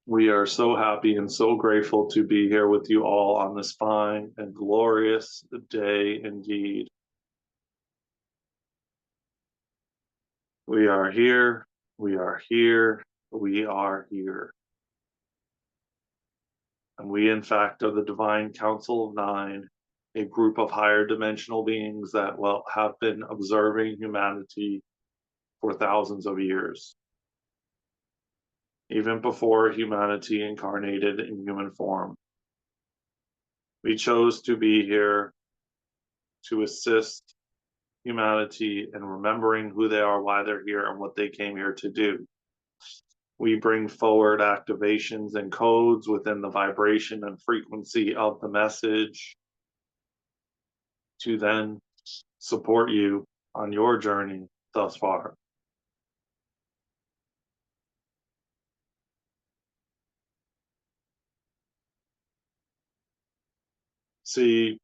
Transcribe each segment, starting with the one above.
We are so happy and so grateful to be here with you all on this fine and glorious day indeed. We are here, we are here, we are here. And we, in fact, are the Divine Council of Nine, a group of higher dimensional beings that, well, have been observing humanity for thousands of years, even before humanity incarnated in human form. We chose to be here to assist humanity in remembering who they are, why they're here, and what they came here to do. We bring forward activations and codes within the vibration and frequency of the message to then support you on your journey thus far. See,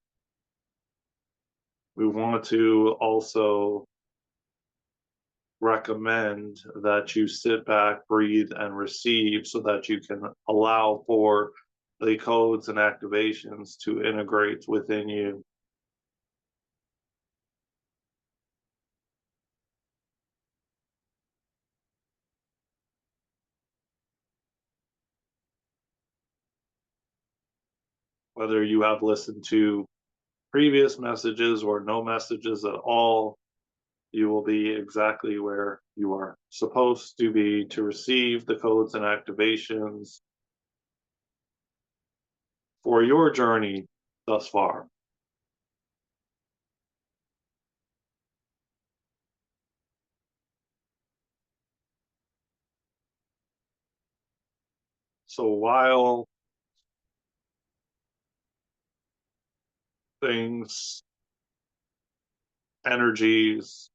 we want to also recommend that you sit back, breathe, and receive so that you can allow for the codes and activations to integrate within you. Whether you have listened to previous messages or no messages at all, you will be exactly where you are supposed to be to receive the codes and activations for your journey thus far. So while things, energies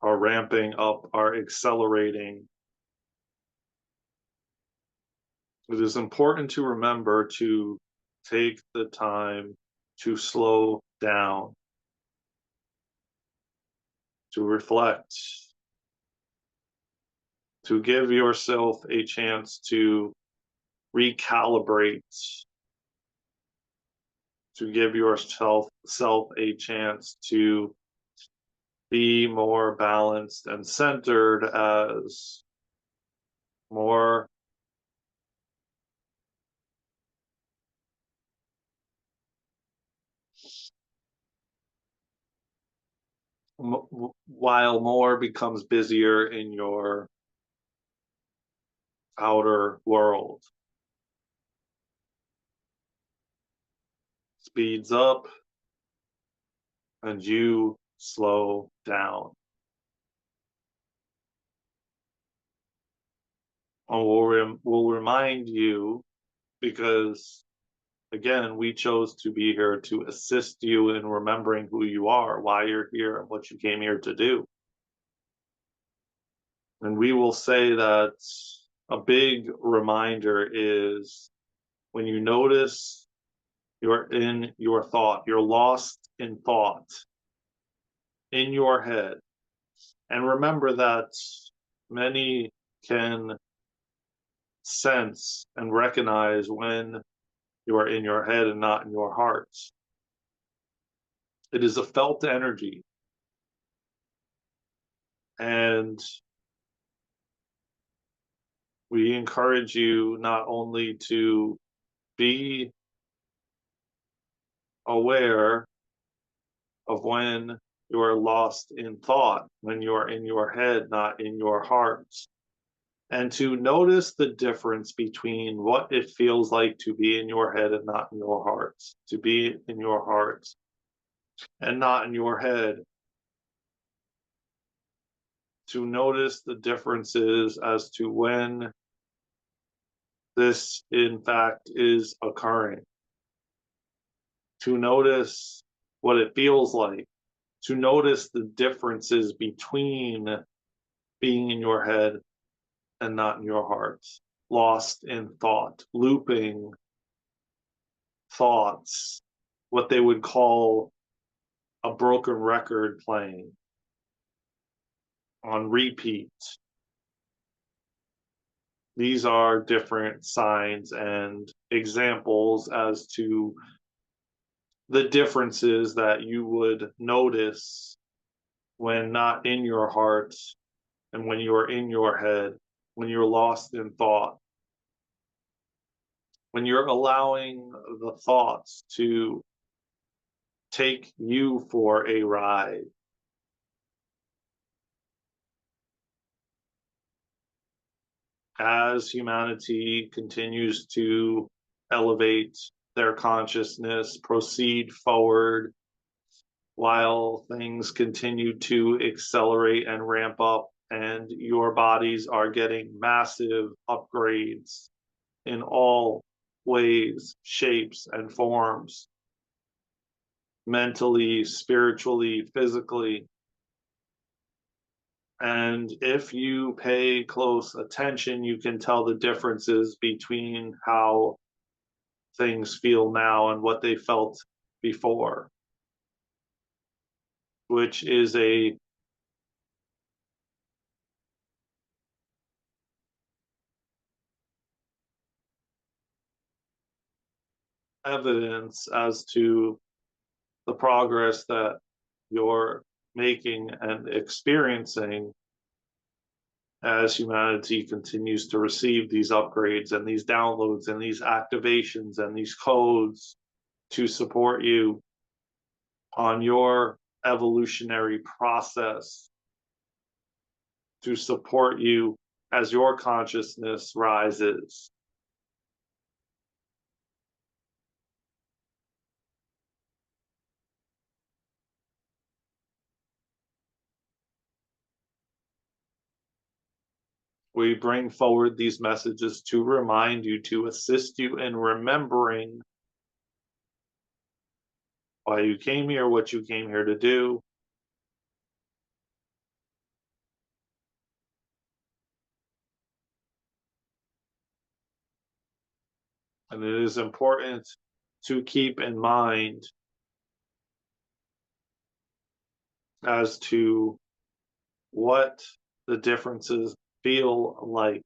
are ramping up, are accelerating, it is important to remember to take the time to slow down, to reflect, to give yourself a chance to recalibrate, to give yourself a chance to be more balanced and centered as more while more becomes busier in your outer world. Speeds up and you slow down. And we'll remind you because, again, we chose to be here to assist you in remembering who you are, why you're here, and what you came here to do. And we will say that a big reminder is when you notice you're in your thought, you're lost in thought, in your head. And remember that many can sense and recognize when you are in your head and not in your heart. It is a felt energy. And we encourage you not only to be aware of when you are lost in thought, when you are in your head, not in your heart, and to notice the difference between what it feels like to be in your head and not in your heart, to be in your heart and not in your head, to notice the differences as to when this, in fact, is occurring, to notice what it feels like, to notice the differences between being in your head and not in your heart, lost in thought, looping thoughts, what they would call a broken record playing on repeat. these are different signs and examples as to the differences that you would notice when not in your heart and when you're in your head, when you're lost in thought, when you're allowing the thoughts to take you for a ride. As humanity continues to elevate their consciousness, proceed forward, while things continue to accelerate and ramp up, and your bodies are getting massive upgrades in all ways, shapes, and forms, mentally, spiritually, physically. And if you pay close attention, you can tell the differences between how things feel now and what they felt before, which is a evidence as to the progress that you're making and experiencing as humanity continues to receive these upgrades and these downloads and these activations and these codes to support you on your evolutionary process, to support you as your consciousness rises. We bring forward these messages to remind you, to assist you in remembering why you came here, what you came here to do. And it is important to keep in mind as to what the differences feel like,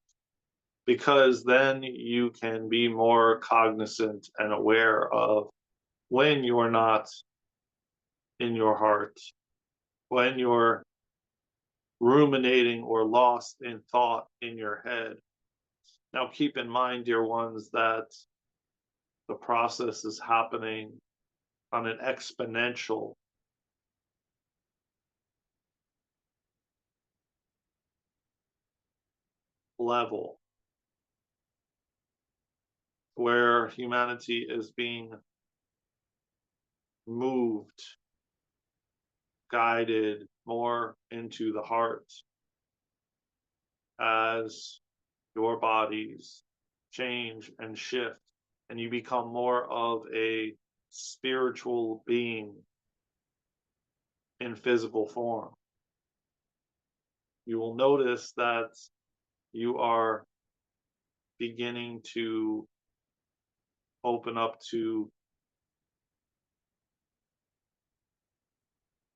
because then you can be more cognizant and aware of when you're not in your heart, when you're ruminating or lost in thought in your head. Now, keep in mind, dear ones, that the process is happening on an exponential level, where humanity is being moved, guided more into the heart as your bodies change and shift, and you become more of a spiritual being in physical form. You will notice that you are beginning to open up to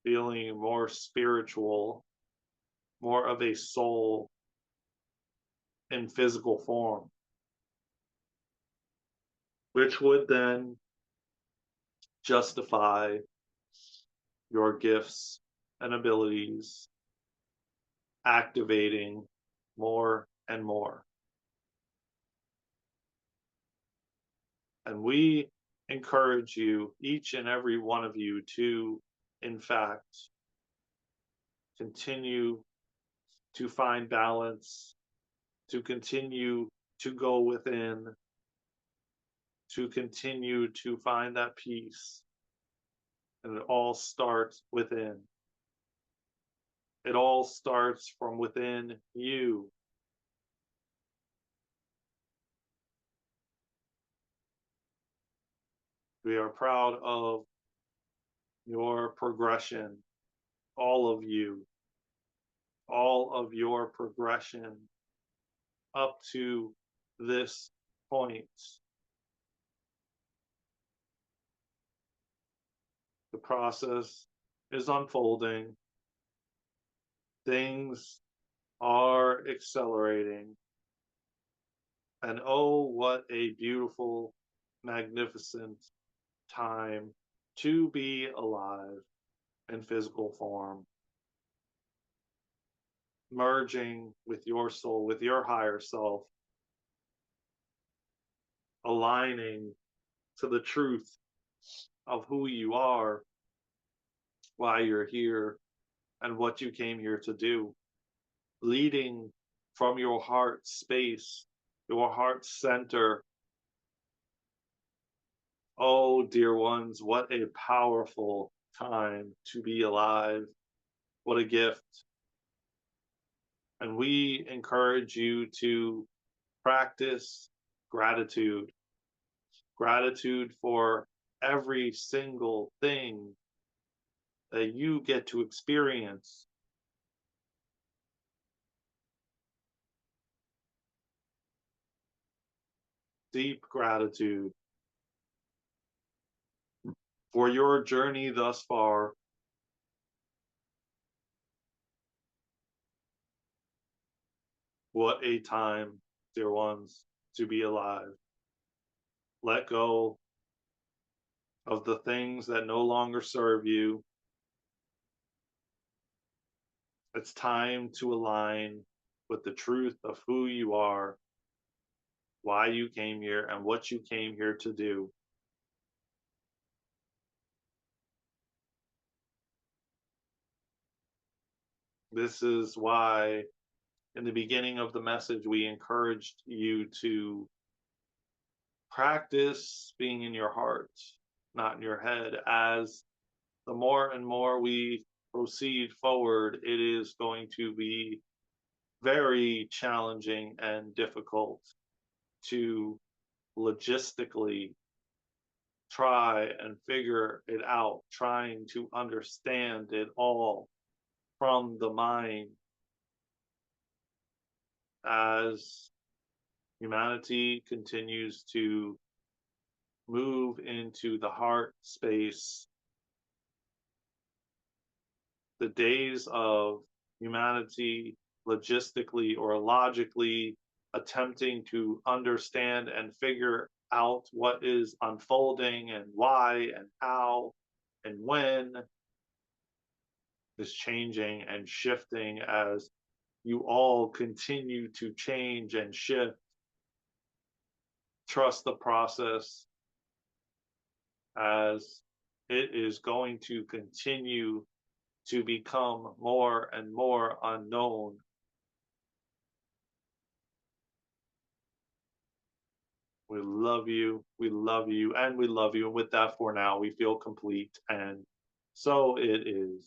feeling more spiritual, more of a soul in physical form, which would then justify your gifts and abilities activating more and more. And we encourage you, each and every one of you, to, in fact, continue to find balance, to continue to go within, to continue to find that peace. And it all starts within. It all starts from within you. We are proud of your progression, all of you, all of your progression up to this point. The process is unfolding. Things are accelerating. And oh, what a beautiful, magnificent time to be alive in physical form, merging with your soul, with your higher self, aligning to the truth of who you are, why you're here, and what you came here to do, leading from your heart space, your heart center. Oh, dear ones, what a powerful time to be alive. What a gift. And we encourage you to practice gratitude, gratitude for every single thing that you get to experience. Deep gratitude for your journey thus far. What a time, dear ones, to be alive. Let go of the things that no longer serve you. It's time to align with the truth of who you are, why you came here, and what you came here to do. This is why, in the beginning of the message, we encouraged you to practice being in your heart, not in your head. As the more and more we proceed forward, it is going to be very challenging and difficult to logistically try and figure it out, trying to understand it all from the mind as humanity continues to move into the heart space. The days of humanity logistically or logically attempting to understand and figure out what is unfolding and why and how and when is changing and shifting as you all continue to change and shift. Trust the process, as it is going to continue to become more and more unknown. We love you, we love you, and we love you. And with that, for now, we feel complete, and so it is.